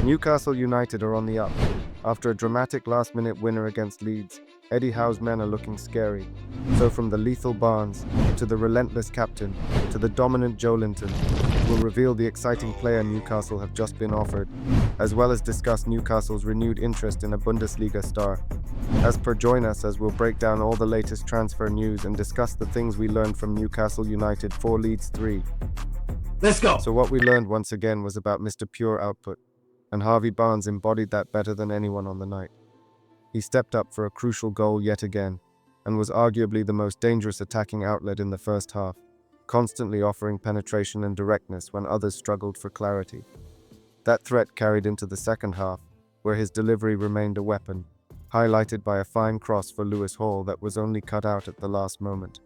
Newcastle United are on the up. After a dramatic last-minute winner against Leeds, Eddie Howe's men are looking scary. So from the lethal Barnes, to the relentless captain, to the dominant Joelinton, we'll reveal the exciting player Newcastle have just been offered, as well as discuss Newcastle's renewed interest in a Bundesliga star. As per, join us as we'll break down all the latest transfer news and discuss the things we learned from Newcastle United 4 Leeds 3. Let's go! So what we learned once again was about Mr. Pure Output, and Harvey Barnes embodied that better than anyone on the night. He stepped up for a crucial goal yet again, and was arguably the most dangerous attacking outlet in the first half, constantly offering penetration and directness when others struggled for clarity. That threat carried into the second half, where his delivery remained a weapon, highlighted by a fine cross for Lewis Hall that was only cut out at the last moment.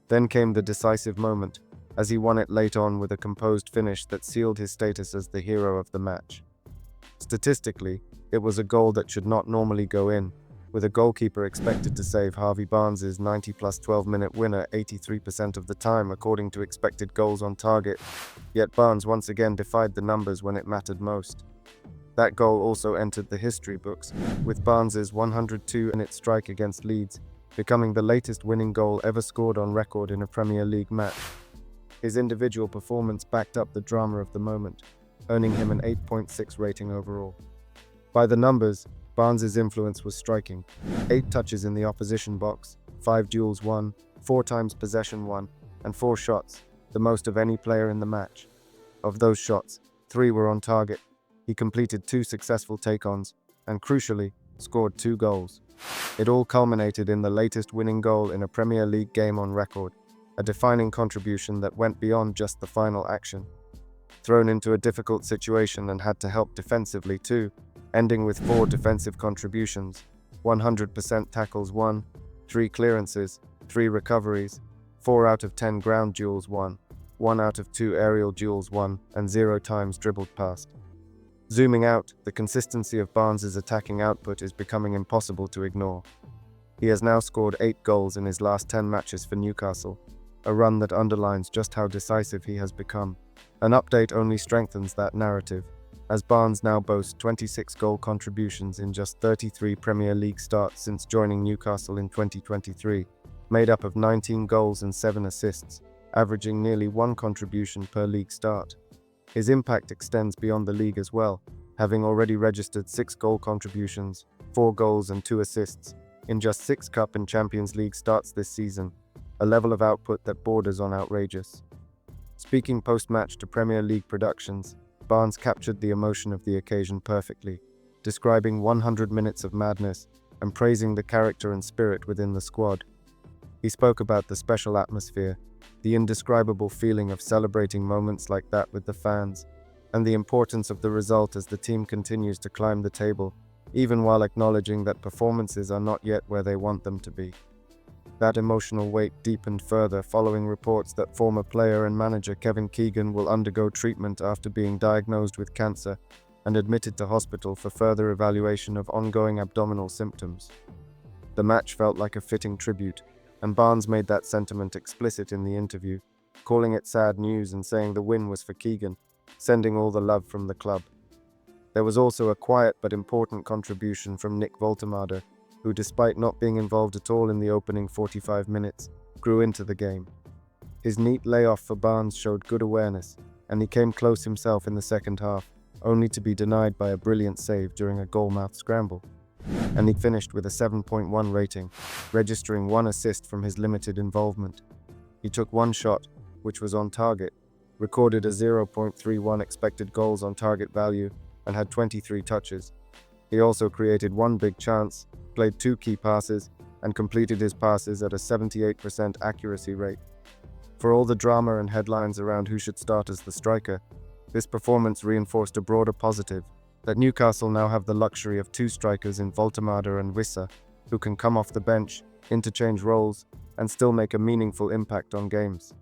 Then came the decisive moment, as he won it late on with a composed finish that sealed his status as the hero of the match. Statistically, it was a goal that should not normally go in, with a goalkeeper expected to save Harvey Barnes' 90-plus 12-minute winner 83% of the time according to expected goals on target, yet Barnes once again defied the numbers when it mattered most. That goal also entered the history books, with Barnes' 102-minute strike against Leeds becoming the latest winning goal ever scored on record in a Premier League match. His individual performance backed up the drama of the moment, earning him an 8.6 rating overall. By the numbers, Barnes' influence was striking. 8 touches in the opposition box, 5 duels won, 4 times possession won, and 4 shots, the most of any player in the match. Of those shots, 3 were on target. He completed 2 successful take-ons, and crucially, scored 2 goals. It all culminated in the latest winning goal in a Premier League game on record, a defining contribution that went beyond just the final action. Thrown into a difficult situation and had to help defensively too, ending with 4 defensive contributions, 100% tackles won, 3 clearances, 3 recoveries, 4 out of 10 ground duels won, 1 out of 2 aerial duels won, and 0 times dribbled past. Zooming out, the consistency of Barnes' attacking output is becoming impossible to ignore. He has now scored 8 goals in his last 10 matches for Newcastle, a run that underlines just how decisive he has become. An update only strengthens that narrative, as Barnes now boasts 26 goal contributions in just 33 Premier League starts since joining Newcastle in 2023, made up of 19 goals and 7 assists, averaging nearly 1 contribution per league start. His impact extends beyond the league as well, having already registered 6 goal contributions, 4 goals and 2 assists, in just 6 Cup and Champions League starts this season, a level of output that borders on outrageous. Speaking post-match to Premier League productions, Barnes captured the emotion of the occasion perfectly, describing 100 minutes of madness and praising the character and spirit within the squad. He spoke about the special atmosphere, the indescribable feeling of celebrating moments like that with the fans, and the importance of the result as the team continues to climb the table, even while acknowledging that performances are not yet where they want them to be. That emotional weight deepened further following reports that former player and manager Kevin Keegan will undergo treatment after being diagnosed with cancer and admitted to hospital for further evaluation of ongoing abdominal symptoms. The match felt like a fitting tribute, and Barnes made that sentiment explicit in the interview, calling it sad news and saying the win was for Keegan, sending all the love from the club. There was also a quiet but important contribution from Nick Woltemade, who, despite not being involved at all in the opening 45 minutes, grew into the game. His neat layoff for Barnes showed good awareness, and he came close himself in the second half, only to be denied by a brilliant save during a goal-mouth scramble. And he finished with a 7.1 rating, registering 1 assist from his limited involvement. He took 1 shot, which was on target, recorded a 0.31 expected goals on target value, and had 23 touches. He also created 1 big chance, played 2 key passes, and completed his passes at a 78% accuracy rate. For all the drama and headlines around who should start as the striker, this performance reinforced a broader positive, that Newcastle now have the luxury of 2 strikers in Woltemade and Wissa, who can come off the bench, interchange roles, and still make a meaningful impact on games.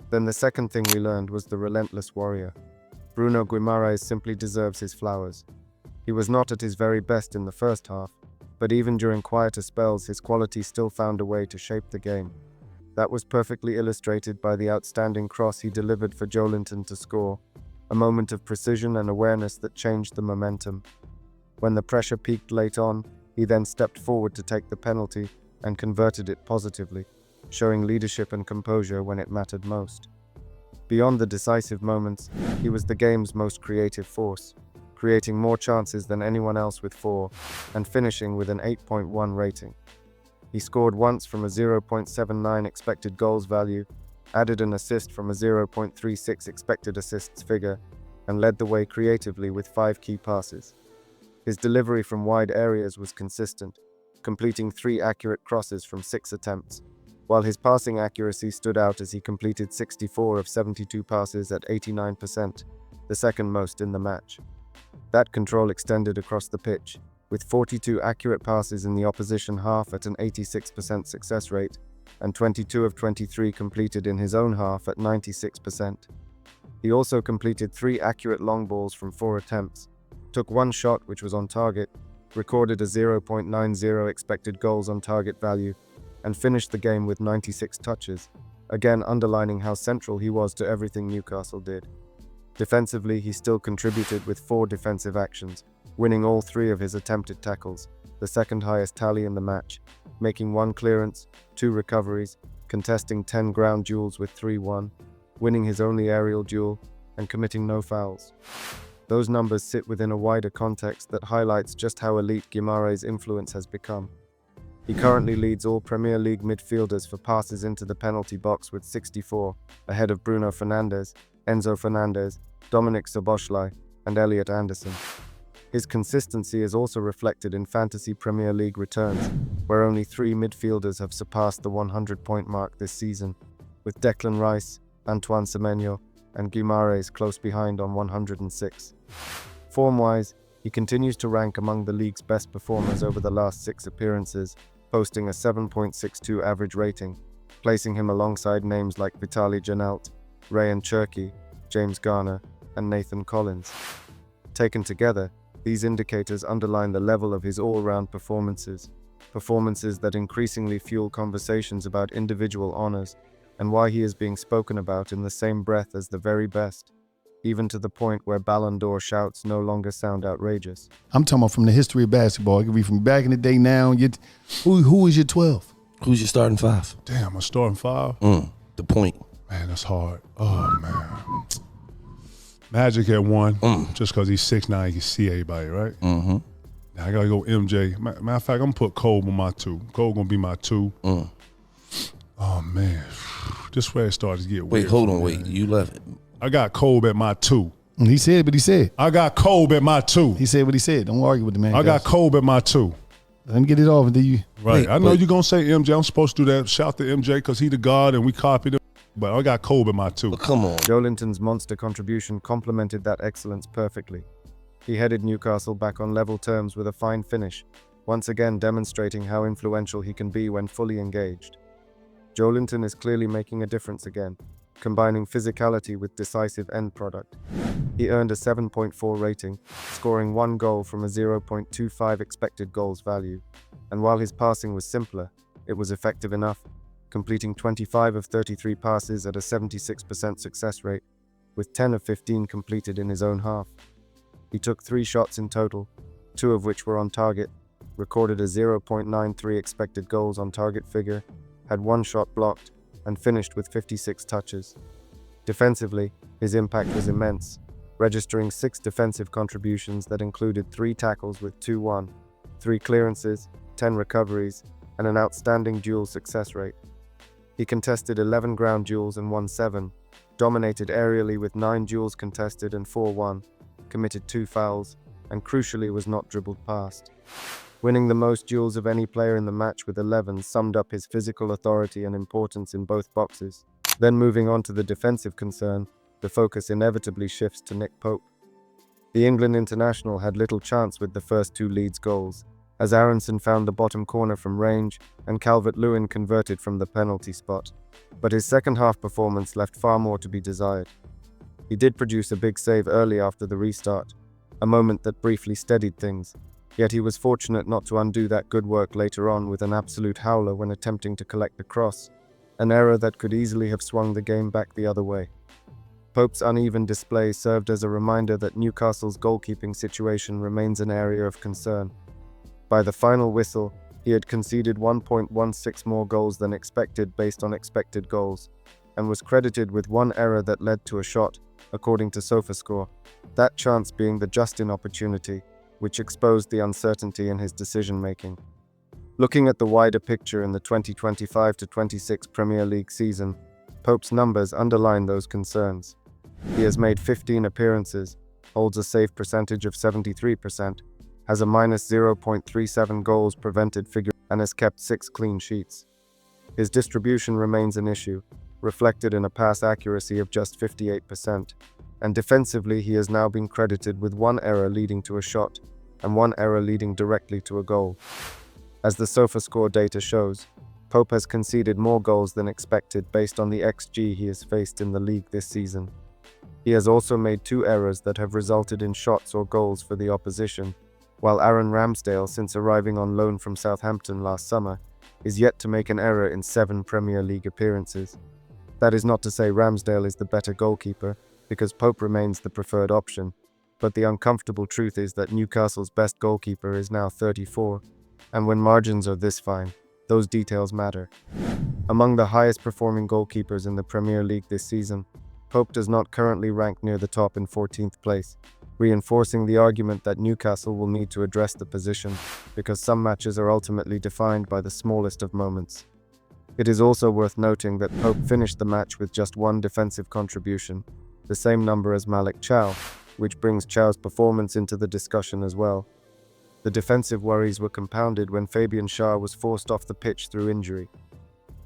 Then the second thing we learned was the relentless warrior. Bruno Guimarães simply deserves his flowers. He was not at his very best in the first half, but even during quieter spells his quality still found a way to shape the game. That was perfectly illustrated by the outstanding cross he delivered for Joelinton to score, a moment of precision and awareness that changed the momentum. When the pressure peaked late on, he then stepped forward to take the penalty and converted it positively, showing leadership and composure when it mattered most. Beyond the decisive moments, he was the game's most creative force, creating more chances than anyone else with 4, and finishing with an 8.1 rating. He scored once from a 0.79 expected goals value, added an assist from a 0.36 expected assists figure, and led the way creatively with 5 key passes. His delivery from wide areas was consistent, completing 3 accurate crosses from 6 attempts, while his passing accuracy stood out as he completed 64 of 72 passes at 89%, the second most in the match. That control extended across the pitch, with 42 accurate passes in the opposition half at an 86% success rate, and 22 of 23 completed in his own half at 96%. He also completed 3 accurate long balls from 4 attempts, took 1 shot which was on target, recorded a 0.90 expected goals on target value, and finished the game with 96 touches, again underlining how central he was to everything Newcastle did. Defensively, he still contributed with 4 defensive actions, winning all 3 of his attempted tackles, the second highest tally in the match, making 1 clearance, 2 recoveries, contesting 10 ground duels with 3 won, winning his only aerial duel, and committing no fouls. Those numbers sit within a wider context that highlights just how elite Guimarães' influence has become. He currently leads all Premier League midfielders for passes into the penalty box with 64, ahead of Bruno Fernandes, Enzo Fernandez, Dominic Szoboszlai, and Elliot Anderson. His consistency is also reflected in Fantasy Premier League returns, where only 3 midfielders have surpassed the 100-point mark this season, with Declan Rice, Antoine Semenyo, and Guimarães close behind on 106. Form-wise, he continues to rank among the league's best performers over the last 6 appearances, posting a 7.62 average rating, placing him alongside names like Vitaly Janelt, Ryan Cherki, James Garner, and Nathan Collins. Taken together, these indicators underline the level of his all-round performances that increasingly fuel conversations about individual honors and why he is being spoken about in the same breath as the very best, even to the point where Ballon d'Or shouts no longer sound outrageous. I'm talking about from the history of basketball. It could be from back in the day now. Who is your 12? Who's your starting 5? Damn, a starting 5? The point. Man, that's hard. Oh, man. Magic at 1, just because he's 6'9", he can see everybody, right? Mm-hmm. Now I got to go MJ. Matter of fact, I'm going to put Cole on my 2. Cole going to be my 2. Oh, man. This is where it started to get weird. Wait, hold on, wait. You left it. I got Cole at my 2. He said what he said. I got Cole at my 2. He said what he said. Don't argue with the man. I got Cole at my 2. Let him get it off and then you. Right. I know you're going to say MJ. I'm supposed to do that. Shout to MJ because he the god and we copied him. But I got Cole at my 2. But come on. Joelinton's monster contribution complemented that excellence perfectly. He headed Newcastle back on level terms with a fine finish, once again demonstrating how influential he can be when fully engaged. Joelinton is clearly making a difference again, combining physicality with decisive end product. He earned a 7.4 rating, scoring 1 goal from a 0.25 expected goals value, and while his passing was simpler, it was effective enough, completing 25 of 33 passes at a 76% success rate, with 10 of 15 completed in his own half. He took 3 shots in total, 2 of which were on target, recorded a 0.93 expected goals on target figure, had 1 shot blocked, and finished with 56 touches. Defensively, his impact was immense, registering 6 defensive contributions that included 3 tackles with 2 won, 3 clearances, 10 recoveries, and an outstanding duel success rate. He contested 11 ground duels and won 7, dominated aerially with 9 duels contested and 4 won, committed 2 fouls, and crucially was not dribbled past. Winning the most duels of any player in the match with 11 summed up his physical authority and importance in both boxes. Then moving on to the defensive concern, the focus inevitably shifts to Nick Pope. The England international had little chance with the first 2 Leeds goals, as Aronson found the bottom corner from range and Calvert-Lewin converted from the penalty spot. But his second half performance left far more to be desired. He did produce a big save early after the restart, a moment that briefly steadied things, yet he was fortunate not to undo that good work later on with an absolute howler when attempting to collect the cross, an error that could easily have swung the game back the other way. Pope's uneven display served as a reminder that Newcastle's goalkeeping situation remains an area of concern. By the final whistle, he had conceded 1.16 more goals than expected based on expected goals, and was credited with one error that led to a shot, according to SofaScore, that chance being the Justin opportunity, which exposed the uncertainty in his decision-making. Looking at the wider picture in the 2025-26 Premier League season, Pope's numbers underline those concerns. He has made 15 appearances, holds a save percentage of 73%, has a minus 0.37 goals prevented figure, and has kept 6 clean sheets. His distribution remains an issue, reflected in a pass accuracy of just 58%, and defensively he has now been credited with one error leading to a shot, and one error leading directly to a goal. As the SofaScore data shows, Pope has conceded more goals than expected based on the XG he has faced in the league this season. He has also made 2 errors that have resulted in shots or goals for the opposition, while Aaron Ramsdale, since arriving on loan from Southampton last summer, is yet to make an error in 7 Premier League appearances. That is not to say Ramsdale is the better goalkeeper, because Pope remains the preferred option, but the uncomfortable truth is that Newcastle's best goalkeeper is now 34, and when margins are this fine, those details matter. Among the highest performing goalkeepers in the Premier League this season, Pope does not currently rank near the top in 14th place, reinforcing the argument that Newcastle will need to address the position, because some matches are ultimately defined by the smallest of moments. It is also worth noting that Pope finished the match with just 1 defensive contribution, the same number as Malick Thiaw, which brings Thiaw's performance into the discussion as well. The defensive worries were compounded when Fabian Schär was forced off the pitch through injury.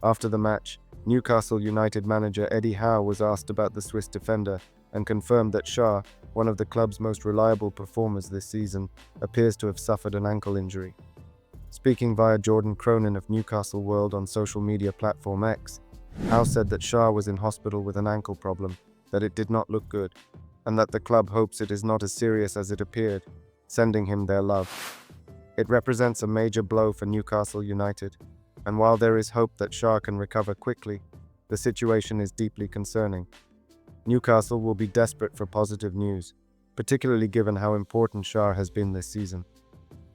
After the match, Newcastle United manager Eddie Howe was asked about the Swiss defender and confirmed that Schär, one of the club's most reliable performers this season, appears to have suffered an ankle injury. Speaking via Jordan Cronin of Newcastle World on social media platform X, Howe said that Schär was in hospital with an ankle problem, that it did not look good, and that the club hopes it is not as serious as it appeared, sending him their love. It represents a major blow for Newcastle United, and while there is hope that Schär can recover quickly, the situation is deeply concerning. Newcastle will be desperate for positive news, particularly given how important Schär has been this season.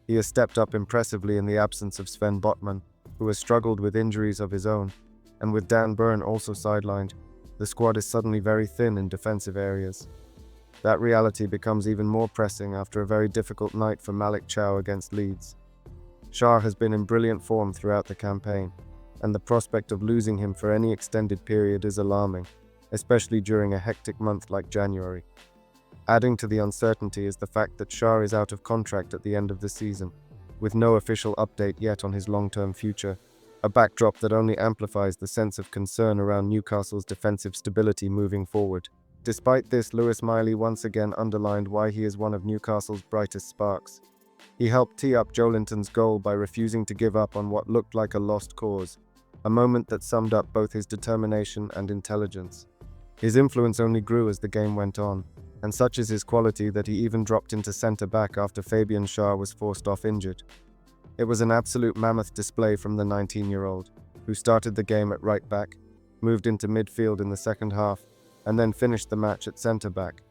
He has stepped up impressively in the absence of Sven Botman, who has struggled with injuries of his own, and with Dan Burn also sidelined, the squad is suddenly very thin in defensive areas. That reality becomes even more pressing after a very difficult night for Malick Thiaw against Leeds. Schär has been in brilliant form throughout the campaign, and the prospect of losing him for any extended period is alarming, especially during a hectic month like January. Adding to the uncertainty is the fact that Schär is out of contract at the end of the season, with no official update yet on his long-term future, a backdrop that only amplifies the sense of concern around Newcastle's defensive stability moving forward. Despite this, Lewis Miley once again underlined why he is one of Newcastle's brightest sparks. He helped tee up Joelinton's goal by refusing to give up on what looked like a lost cause, a moment that summed up both his determination and intelligence. His influence only grew as the game went on, and such is his quality that he even dropped into centre-back after Fabian Schär was forced off injured. It was an absolute mammoth display from the 19-year-old, who started the game at right-back, moved into midfield in the second half, and then finished the match at centre-back.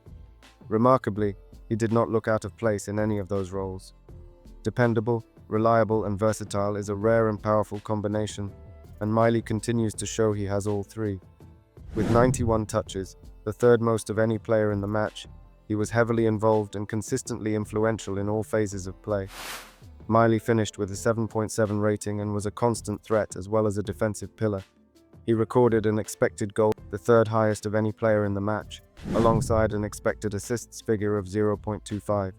Remarkably, he did not look out of place in any of those roles. Dependable, reliable, and versatile is a rare and powerful combination, and Miley continues to show he has all three. With 91 touches, the third most of any player in the match, he was heavily involved and consistently influential in all phases of play. Miley finished with a 7.7 rating and was a constant threat as well as a defensive pillar. He recorded an expected goal, the third highest of any player in the match, alongside an expected assists figure of 0.25.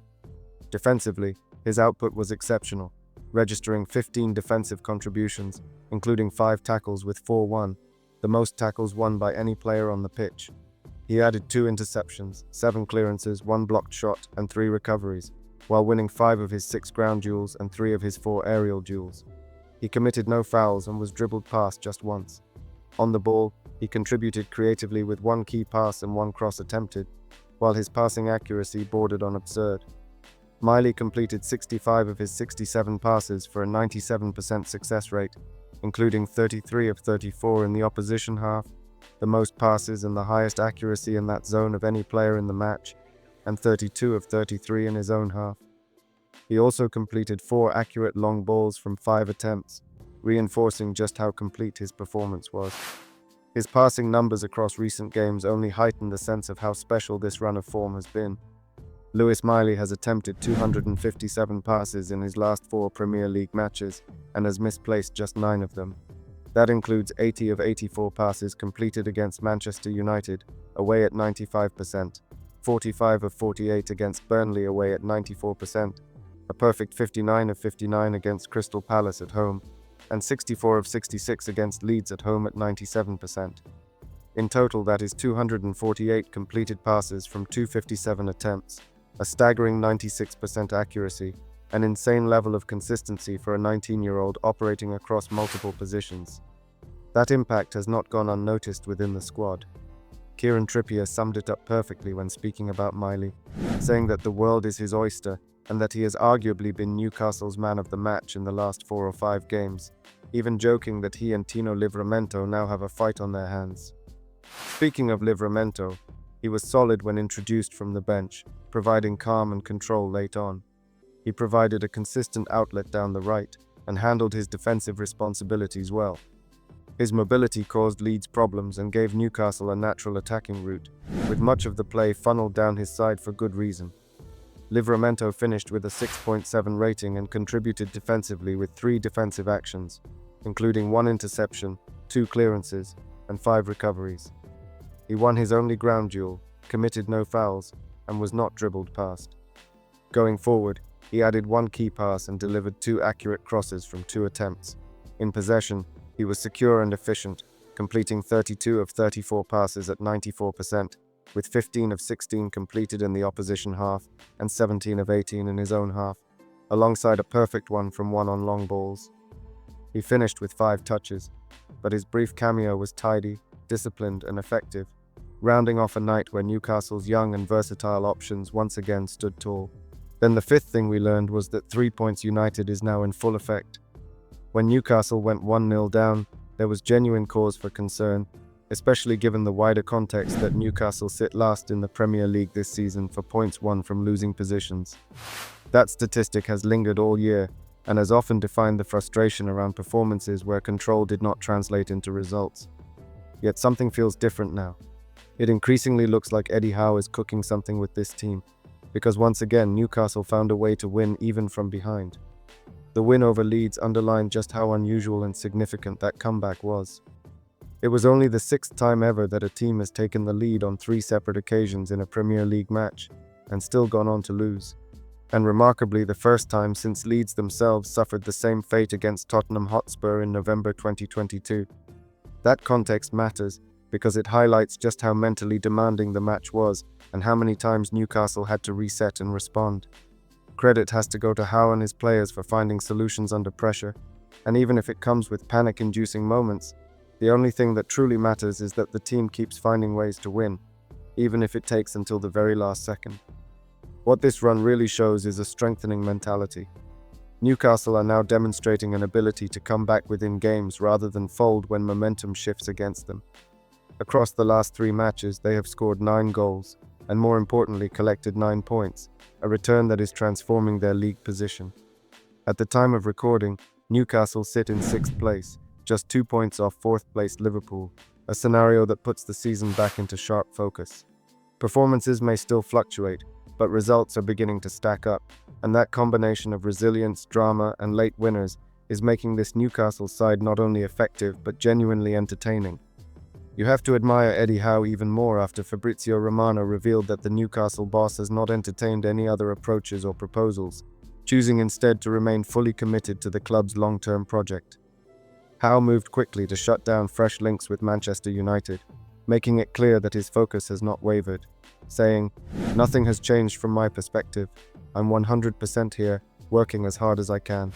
Defensively, his output was exceptional, registering 15 defensive contributions, including 5 tackles with 4-1, the most tackles won by any player on the pitch. He added 2 interceptions, 7 clearances, 1 blocked shot, and 3 recoveries, while winning 5 of his 6 ground duels and 3 of his 4 aerial duels. He committed no fouls and was dribbled past just once. On the ball, he contributed creatively with 1 key pass and 1 cross attempted, while his passing accuracy bordered on absurd. Miley completed 65 of his 67 passes for a 97% success rate, including 33 of 34 in the opposition half the most passes and the highest accuracy in that zone of any player in the match, and 32 of 33 in his own half. He also completed 4 accurate long balls from 5 attempts, reinforcing just how complete his performance was. His passing numbers across recent games only heighten the sense of how special this run of form has been. Lewis Miley has attempted 257 passes in his last 4 Premier League matches and has misplaced just 9 of them. That includes 80 of 84 passes completed against Manchester United, away at 95%, 45 of 48 against Burnley away at 94%, a perfect 59 of 59 against Crystal Palace at home, and 64 of 66 against Leeds at home at 97%. In total, that is 248 completed passes from 257 attempts, a staggering 96% accuracy, an insane level of consistency for a 19-year-old operating across multiple positions. That impact has not gone unnoticed within the squad. Kieran Trippier summed it up perfectly when speaking about Miley, saying that the world is his oyster and that he has arguably been Newcastle's man of the match in the last 4 or 5 games, even joking that he and Tyno now have a fight on their hands. Speaking of Livramento, he was solid when introduced from the bench, providing calm and control late on. He provided a consistent outlet down the right and handled his defensive responsibilities well. His mobility caused Leeds problems and gave Newcastle a natural attacking route, with much of the play funneled down his side for good reason. Livramento finished with a 6.7 rating and contributed defensively with 3 defensive actions, including 1 interception, 2 clearances, and 5 recoveries. He won his only ground duel, committed no fouls, and was not dribbled past. Going forward, he added 1 key pass and delivered 2 accurate crosses from 2 attempts. In possession, he was secure and efficient, completing 32 of 34 passes at 94%, with 15 of 16 completed in the opposition half and 17 of 18 in his own half, alongside a perfect one from 1 on long balls. He finished with 5 touches, but his brief cameo was tidy, disciplined, and effective, rounding off a night where Newcastle's young and versatile options once again stood tall. Then the 5th thing we learned was that 3 Points United is now in full effect. When Newcastle went 1-0 down, there was genuine cause for concern, especially given the wider context that Newcastle sit last in the Premier League this season for points won from losing positions. That statistic has lingered all year and has often defined the frustration around performances where control did not translate into results. Yet something feels different now. It increasingly looks like Eddie Howe is cooking something with this team, because once again Newcastle found a way to win even from behind. The win over Leeds underlined just how unusual and significant that comeback was. It was only the 6th time ever that a team has taken the lead on 3 separate occasions in a Premier League match, and still gone on to lose. And remarkably, the first time since Leeds themselves suffered the same fate against Tottenham Hotspur in November 2022. That context matters, because it highlights just how mentally demanding the match was, and how many times Newcastle had to reset and respond. Credit has to go to Howe and his players for finding solutions under pressure, and even if it comes with panic-inducing moments, the only thing that truly matters is that the team keeps finding ways to win, even if it takes until the very last second. What this run really shows is a strengthening mentality. Newcastle are now demonstrating an ability to come back within games rather than fold when momentum shifts against them. Across the last 3 matches, they have scored 9 goals, and more importantly collected 9 points, a return that is transforming their league position. At the time of recording, Newcastle sit in 6th place, just 2 points off 4th place Liverpool, a scenario that puts the season back into sharp focus. Performances may still fluctuate, but results are beginning to stack up, and that combination of resilience, drama, and late winners is making this Newcastle side not only effective but genuinely entertaining. You have to admire Eddie Howe even more after Fabrizio Romano revealed that the Newcastle boss has not entertained any other approaches or proposals, choosing instead to remain fully committed to the club's long-term project. Howe moved quickly to shut down fresh links with Manchester United, making it clear that his focus has not wavered, saying, "Nothing has changed from my perspective. I'm 100% here, working as hard as I can."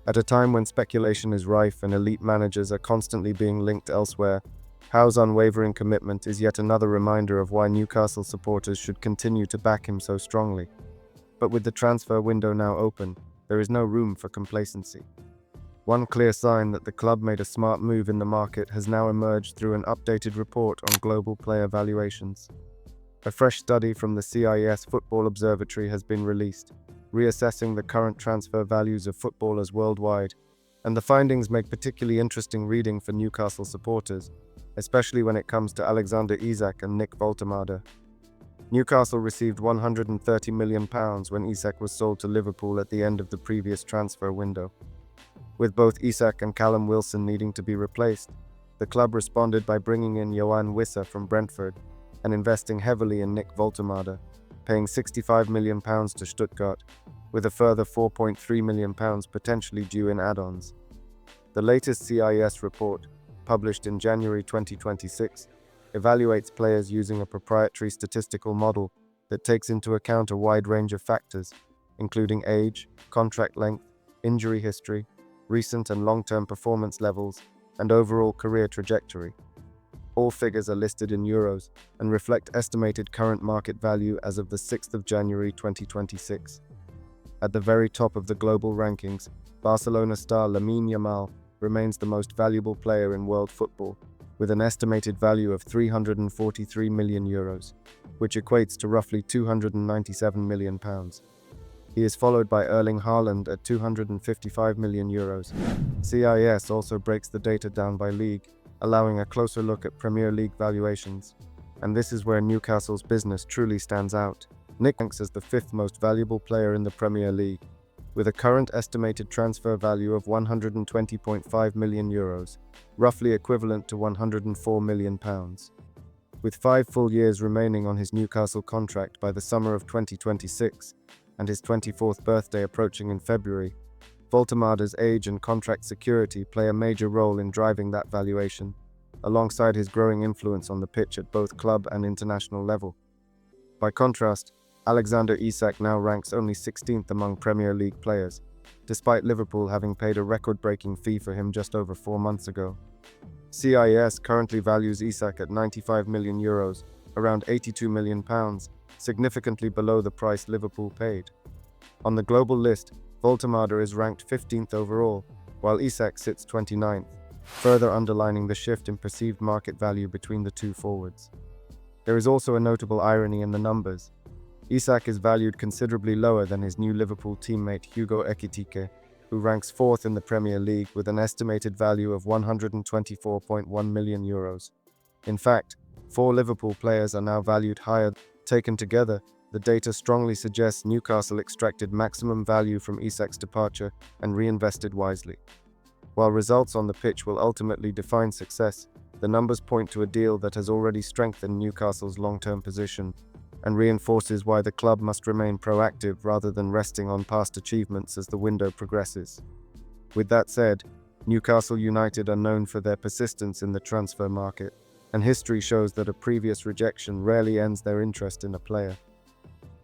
At a time when speculation is rife and elite managers are constantly being linked elsewhere, Howe's unwavering commitment is yet another reminder of why Newcastle supporters should continue to back him so strongly. But with the transfer window now open, there is no room for complacency. One clear sign that the club made a smart move in the market has now emerged through an updated report on global player valuations. A fresh study from the CIS Football Observatory has been released, reassessing the current transfer values of footballers worldwide, and the findings make particularly interesting reading for Newcastle supporters, especially when it comes to Alexander Isak and Nick Woltemade. Newcastle received £130 million when Isak was sold to Liverpool at the end of the previous transfer window. With both Isak and Callum Wilson needing to be replaced, the club responded by bringing in Yoane Wissa from Brentford and investing heavily in Nick Woltemade, paying £65 million to Stuttgart, with a further £4.3 million potentially due in add-ons. The latest CIS report, published in January 2026, evaluates players using a proprietary statistical model that takes into account a wide range of factors, including age, contract length, injury history, recent and long-term performance levels, and overall career trajectory. All figures are listed in euros and reflect estimated current market value as of the 6th of January 2026. At the very top of the global rankings, Barcelona star Lamine Yamal remains the most valuable player in world football, with an estimated value of €343 million, which equates to roughly £297 million. He is followed by Erling Haaland at €255 million. CIS also breaks the data down by league, allowing a closer look at Premier League valuations. And this is where Newcastle's business truly stands out. Nick ranks as the fifth most valuable player in the Premier League, with a current estimated transfer value of €120.5 million, roughly equivalent to £104 million. With 5 full years remaining on his Newcastle contract by the summer of 2026, and his 24th birthday approaching in February, Woltemade's age and contract security play a major role in driving that valuation, alongside his growing influence on the pitch at both club and international level. By contrast, Alexander Isak now ranks only 16th among Premier League players, despite Liverpool having paid a record-breaking fee for him just over 4 months ago. CIS currently values Isak at €95 million, around £82 million, significantly below the price Liverpool paid. On the global list, Woltemade is ranked 15th overall, while Isak sits 29th, further underlining the shift in perceived market value between the two forwards. There is also a notable irony in the numbers. Isak is valued considerably lower than his new Liverpool teammate Hugo Ekitike, who ranks 4th in the Premier League with an estimated value of €124.1 million. In fact, 4 Liverpool players are now valued higher. Taken together, the data strongly suggests Newcastle extracted maximum value from Isak's departure and reinvested wisely. While results on the pitch will ultimately define success, the numbers point to a deal that has already strengthened Newcastle's long-term position and reinforces why the club must remain proactive rather than resting on past achievements as the window progresses. With that said, Newcastle United are known for their persistence in the transfer market, and history shows that a previous rejection rarely ends their interest in a player.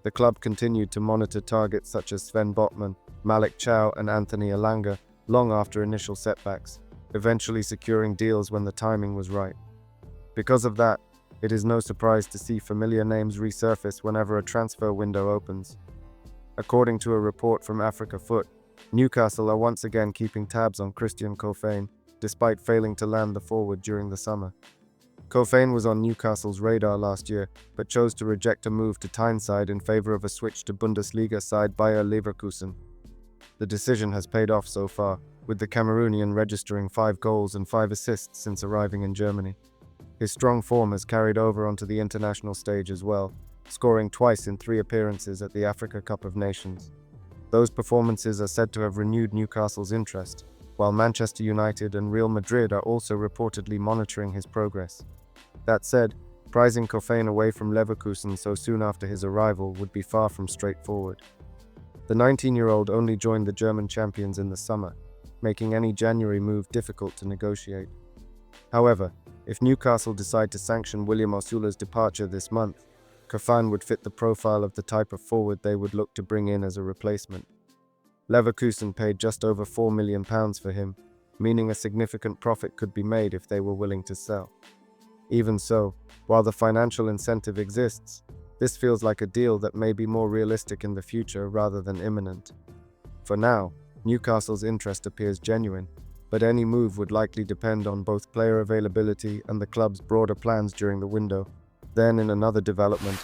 The club continued to monitor targets such as Sven Botman, Malick Thiaw and Anthony Elanga long after initial setbacks, eventually securing deals when the timing was right. Because of that, it is no surprise to see familiar names resurface whenever a transfer window opens. According to a report from Africa Foot, Newcastle are once again keeping tabs on Christian Cofain, despite failing to land the forward during the summer. Cofain was on Newcastle's radar last year, but chose to reject a move to Tyneside in favor of a switch to Bundesliga side Bayer Leverkusen. The decision has paid off so far, with the Cameroonian registering 5 goals and 5 assists since arriving in Germany. His strong form has carried over onto the international stage as well, scoring twice in 3 appearances at the Africa Cup of Nations. Those performances are said to have renewed Newcastle's interest, while Manchester United and Real Madrid are also reportedly monitoring his progress. That said, prizing Cofain away from Leverkusen so soon after his arrival would be far from straightforward. The 19-year-old only joined the German champions in the summer, making any January move difficult to negotiate. However, if Newcastle decide to sanction William Osula's departure this month, Cofain would fit the profile of the type of forward they would look to bring in as a replacement. Leverkusen paid just over £4 million for him, meaning a significant profit could be made if they were willing to sell. Even so, while the financial incentive exists, this feels like a deal that may be more realistic in the future rather than imminent. For now, Newcastle's interest appears genuine, but any move would likely depend on both player availability and the club's broader plans during the window. Then, in another development,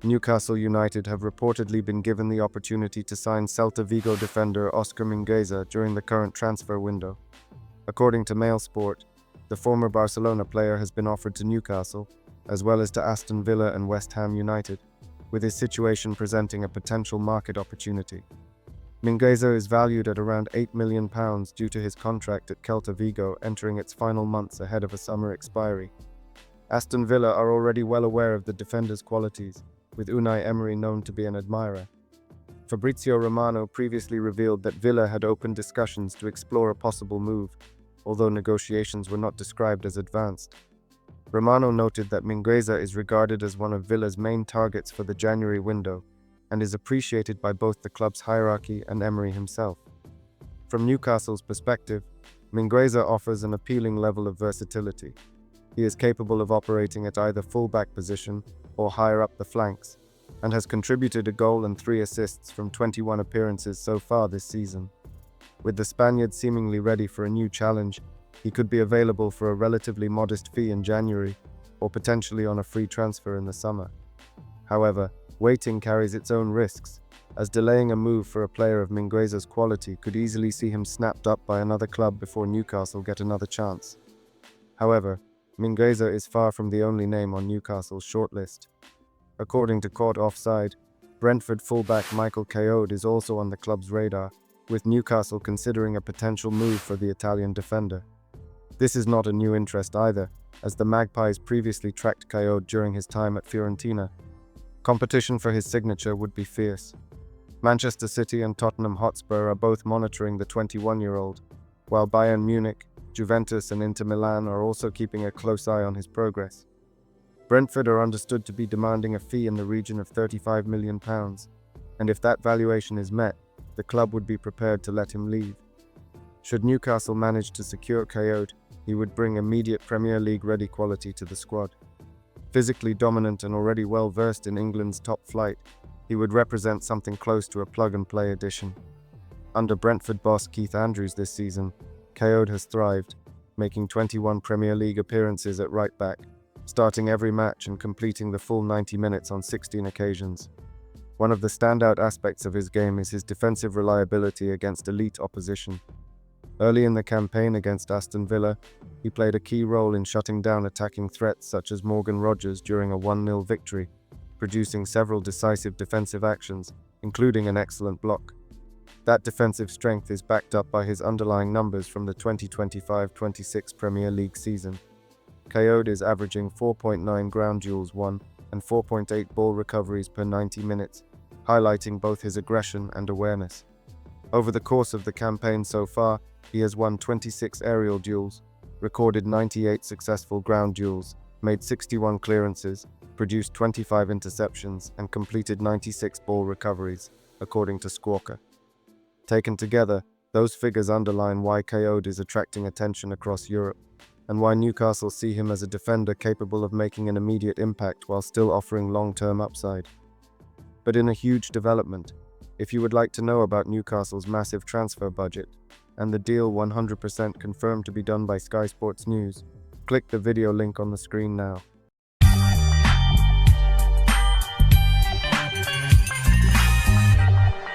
Newcastle United have reportedly been given the opportunity to sign Celta Vigo defender Oscar Mingueza during the current transfer window. According to MailSport, the former Barcelona player has been offered to Newcastle, as well as to Aston Villa and West Ham United, with his situation presenting a potential market opportunity. Mingueza is valued at around £8 million due to his contract at Celta Vigo entering its final months ahead of a summer expiry. Aston Villa are already well aware of the defender's qualities, with Unai Emery known to be an admirer. Fabrizio Romano previously revealed that Villa had opened discussions to explore a possible move, although negotiations were not described as advanced. Romano noted that Mingueza is regarded as one of Villa's main targets for the January window and is appreciated by both the club's hierarchy and Emery himself. From Newcastle's perspective, Mingueza offers an appealing level of versatility. He is capable of operating at either fullback position or higher up the flanks, and has contributed a goal and 3 assists from 21 appearances so far this season. With the Spaniard seemingly ready for a new challenge, he could be available for a relatively modest fee in January, or potentially on a free transfer in the summer. However, waiting carries its own risks, as delaying a move for a player of Mingueza's quality could easily see him snapped up by another club before Newcastle get another chance. However, Mingueza is far from the only name on Newcastle's shortlist. According to Court Offside, Brentford fullback Michael Caode is also on the club's radar, with Newcastle considering a potential move for the Italian defender. This is not a new interest either, as the Magpies previously tracked Caode during his time at Fiorentina. Competition for his signature would be fierce. Manchester City and Tottenham Hotspur are both monitoring the 21-year-old, while Bayern Munich, Juventus and Inter Milan are also keeping a close eye on his progress. Brentford are understood to be demanding a fee in the region of £35 million, and if that valuation is met, the club would be prepared to let him leave. Should Newcastle manage to secure Caode, he would bring immediate Premier League-ready quality to the squad. Physically dominant and already well-versed in England's top flight, he would represent something close to a plug-and-play addition. Under Brentford boss Keith Andrews this season, Caode has thrived, making 21 Premier League appearances at right-back, starting every match and completing the full 90 minutes on 16 occasions. One of the standout aspects of his game is his defensive reliability against elite opposition. Early in the campaign against Aston Villa, he played a key role in shutting down attacking threats such as Morgan Rogers during a 1-0 victory, producing several decisive defensive actions, including an excellent block. That defensive strength is backed up by his underlying numbers from the 2025-26 Premier League season. Caode is averaging 4.9 ground duels won and 4.8 ball recoveries per 90 minutes, highlighting both his aggression and awareness. Over the course of the campaign so far, he has won 26 aerial duels, recorded 98 successful ground duels, made 61 clearances, produced 25 interceptions, and completed 96 ball recoveries, according to Squawka. Taken together, those figures underline why Caode is attracting attention across Europe, and why Newcastle see him as a defender capable of making an immediate impact while still offering long-term upside. But in a huge development, if you would like to know about Newcastle's massive transfer budget, and the deal 100% confirmed to be done by Sky Sports News, click the video link on the screen now.